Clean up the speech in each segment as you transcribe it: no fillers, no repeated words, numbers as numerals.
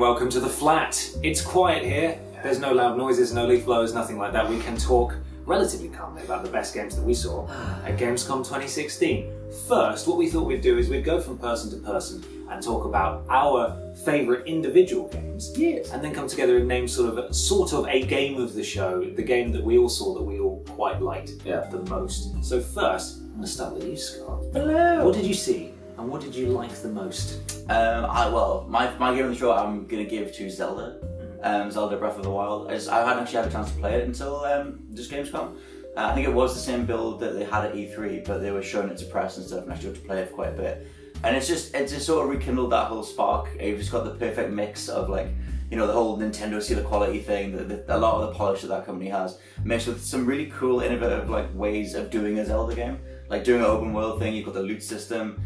welcome to the flat. It's quiet here. There's no loud noises, no leaf blowers, nothing like that. We can talk relatively calmly about the best games that we saw at Gamescom 2016. First, what we thought we'd do is we'd go from person to person and talk about our favourite individual games, and then come together and name sort of a game of the show, the game that we all saw that we all quite liked the most. So first, I'm going to start with you, Scott. Hello. What did you see and what did you like the most? My game of the show I'm going to give to Zelda. Zelda Breath of the Wild. I hadn't actually had a chance to play it until just Gamescom. I think it was the same build that they had at E3, but they were showing it to press and stuff, and I actually got to play it for quite a bit. And it just sort of rekindled that whole spark. You've just got the perfect mix of, like, you know, the whole Nintendo seal of quality thing, a lot of the polish that company has, mixed with some really cool, innovative ways of doing a Zelda game. Like doing an open world thing, you've got the loot system,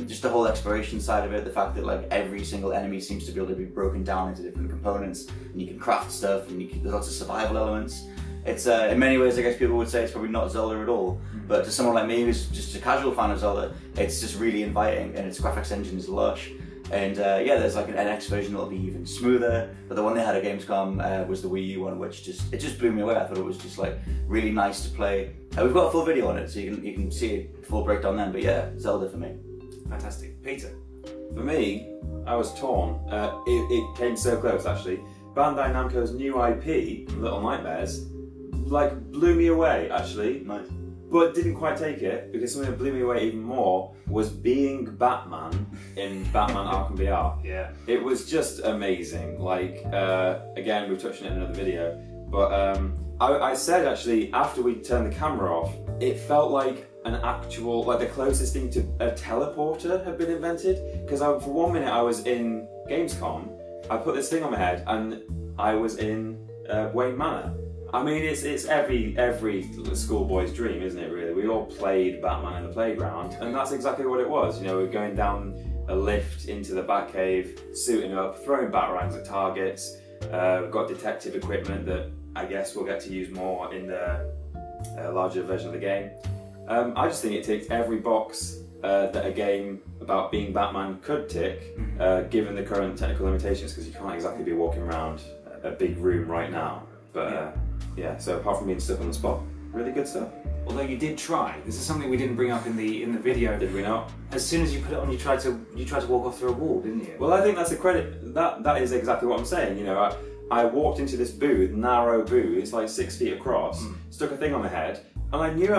just the whole exploration side of it, the fact that every single enemy seems to be able to be broken down into different components, and you can craft stuff, and there's lots of survival elements. It's in many ways, I guess people would say it's probably not Zelda at all, but to someone like me who's just a casual fan of Zelda, it's just really inviting, and its graphics engine is lush. And there's an NX version that'll be even smoother, but the one they had at Gamescom was the Wii U one, which just blew me away. I thought it was just really nice to play. We've got a full video on it, so you can see a full breakdown then. But yeah, Zelda for me. Fantastic. Peter? For me, I was torn. It came so close, actually. Bandai Namco's new IP, Little Nightmares, blew me away, actually. Nice. But didn't quite take it, because something that blew me away even more was being Batman in Batman Arkham VR. Yeah. It was just amazing. Again, we've touched on it in another video, but I said, actually, after we turned the camera off, it felt like an actual, the closest thing to a teleporter had been invented. Because for 1 minute I was in Gamescom, I put this thing on my head, and I was in Wayne Manor. I mean, it's every schoolboy's dream, isn't it, really? We all played Batman in the playground, and that's exactly what it was. You know, we're going down a lift into the Batcave, suiting up, throwing batarangs at targets. We've got detective equipment that I guess we'll get to use more in the larger version of the game. I just think it ticks every box that a game about being Batman could tick, given the current technical limitations, because you can't exactly be walking around a big room right now. But yeah, so apart from being stuck on the spot, really good stuff. Although you did try. This is something we didn't bring up in the video. Did we not? As soon as you put it on, you tried to walk off through a wall, didn't you? Well, I think that's a credit. That is exactly what I'm saying. You know, I walked into this booth, narrow booth. It's 6 feet across. Stuck a thing on my head, and I knew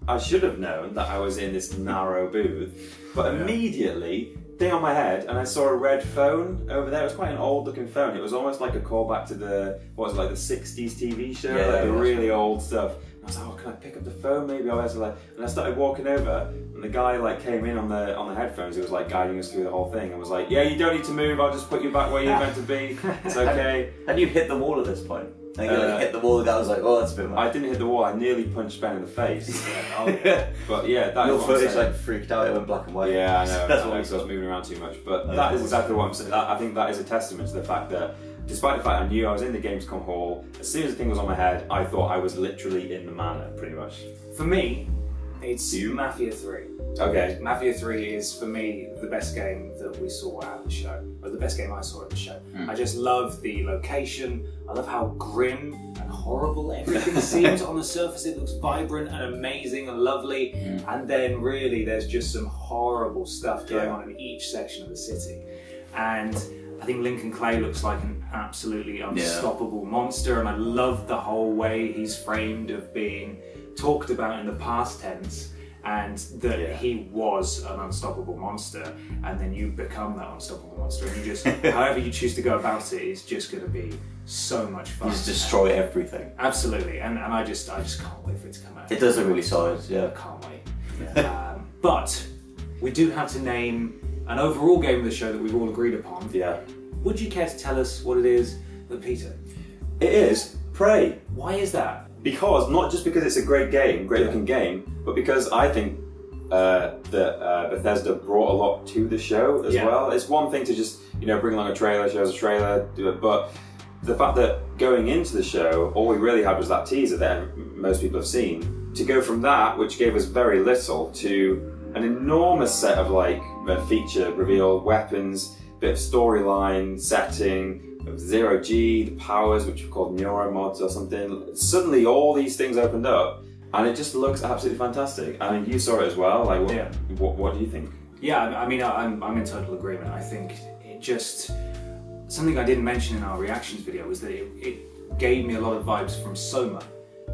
I should have known that I was in this narrow booth, but immediately, thing on my head, and I saw a red phone over there. It was quite an old looking phone. It was almost like a callback to the 60s TV show, the really old stuff. And I was like, oh, can I pick up the phone maybe? And I started walking over, and the guy came in on the headphones. He was guiding us through the whole thing, and was like, yeah, you don't need to move, I'll just put you back where you're meant to be. It's okay. And you hit the wall at this point. I think you hit the wall, the guy was like, oh, that's a bit much. I didn't hit the wall, I nearly punched Ben in the face. But yeah, that your is what I'm saying. footage freaked out, it went black and white. Yeah, I know, That's I what know, we because I was saw. moving around too much. But that is exactly what I'm saying. I think that is a testament to the fact that, despite the fact I knew I was in the Gamescom hall, as soon as the thing was on my head, I thought I was literally in the manor, pretty much. For me, it's Mafia 3. Okay. Mafia 3 is, for me, the best game that we saw at the show, or the best game I saw at the show. I just love the location, I love how grim and horrible everything seems on the surface. It looks vibrant and amazing and lovely, and then really there's just some horrible stuff going on in each section of the city. And I think Lincoln Clay looks like an absolutely unstoppable monster, and I love the whole way he's framed of being talked about in the past tense, and that he was an unstoppable monster, and then you become that unstoppable monster, and you just, however you choose to go about it, is just going to be so much fun. You just destroy everything. Absolutely, and I just can't wait for it to come out. It does look really solid, yeah. I can't wait. But we do have to name an overall game of the show that we've all agreed upon. Yeah. Would you care to tell us what it is, Peter? It is Prey. Why is that? Because, not just because it's a great game, great looking game, but because I think that Bethesda brought a lot to the show as well. It's one thing to just, bring along a trailer, show us a trailer, do it, but the fact that going into the show, all we really had was that teaser that most people have seen, to go from that, which gave us very little, to an enormous set of feature reveal, weapons, bit of storyline, setting, zero G, the powers, which were called neuromods or something. Suddenly, all these things opened up, and it just looks absolutely fantastic. I mean, you saw it as well. Like, what do you think? Yeah, I mean, I'm in total agreement. I think it just something I didn't mention in our reactions video was that it gave me a lot of vibes from Soma.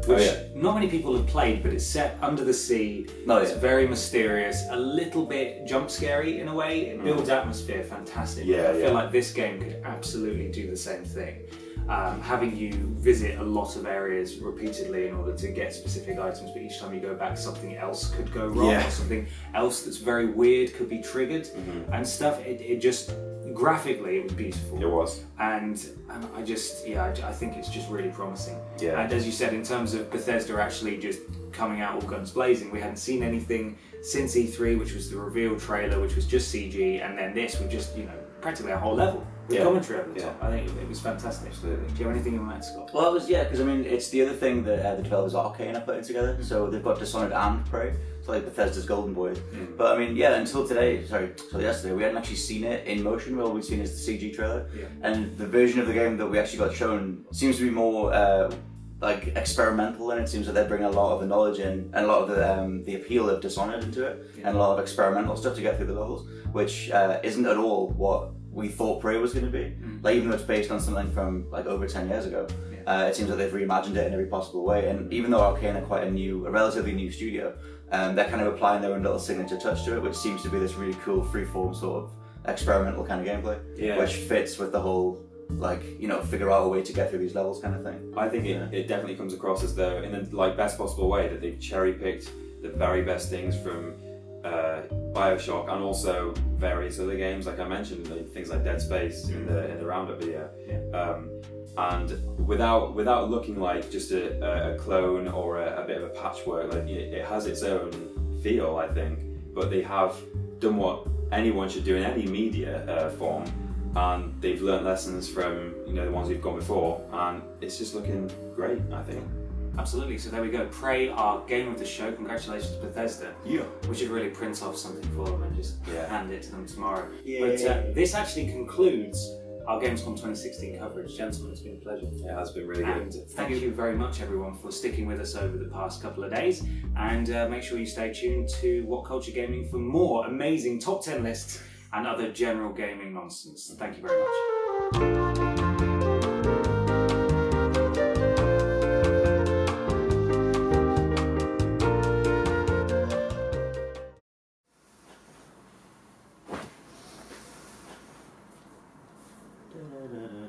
Which not many people have played, but it's set under the sea. It's very mysterious, a little bit jump scary in a way. It builds atmosphere fantastically. I feel like this game could absolutely do the same thing. Having you visit a lot of areas repeatedly in order to get specific items, but each time you go back something else could go wrong, or something else that's very weird could be triggered and stuff. It just, graphically it was beautiful. It was. And I just, I think it's just really promising. Yeah. And as you said, in terms of Bethesda actually just coming out all guns blazing, we hadn't seen anything since E3, which was the reveal trailer, which was just CG, and then this with just, practically a whole level with commentary over the top. I think it was fantastic. Absolutely. Do you have anything in mind, Scott? Well, it was, because I mean, it's the other thing that the developers Arcane are putting together. So they've got Dishonored and Prey. It's like Bethesda's Golden Boy. But I mean, until yesterday, we hadn't actually seen it in motion. All we'd seen is the CG trailer. And the version of the game that we actually got shown seems to be more like experimental, and it seems that they're bringing a lot of the knowledge in and a lot of the appeal of Dishonored into it, and a lot of experimental stuff to get through the levels, which isn't at all what we thought Prey was going to be. Like, even though it's based on something from like over 10 years ago, it seems like they've reimagined it in every possible way. And even though Arcane are quite a relatively new studio, they're kind of applying their own little signature touch to it, which seems to be this really cool freeform sort of experimental kind of gameplay, which fits with the whole figure out a way to get through these levels kind of thing. I think it definitely comes across as though, in the best possible way, that they've cherry picked the very best things from BioShock and also various other games, like I mentioned, things like Dead Space in the roundup video, and without looking like just a clone or a bit of a patchwork. Like, it has its own feel, I think, but they have done what anyone should do in any media form. And they've learned lessons from the ones who've gone before, and it's just looking great, I think. Absolutely. So there we go. Prey, our game of the show. Congratulations, Bethesda. Yeah. We should really print off something for them and just hand it to them tomorrow. Yeah. But this actually concludes our Gamescom 2016 coverage. Gentlemen, it's been a pleasure. It has been really good. And thank you very much, everyone, for sticking with us over the past couple of days. And make sure you stay tuned to What Culture Gaming for more amazing top 10 lists and other general gaming nonsense. Thank you very much. Da, da, da.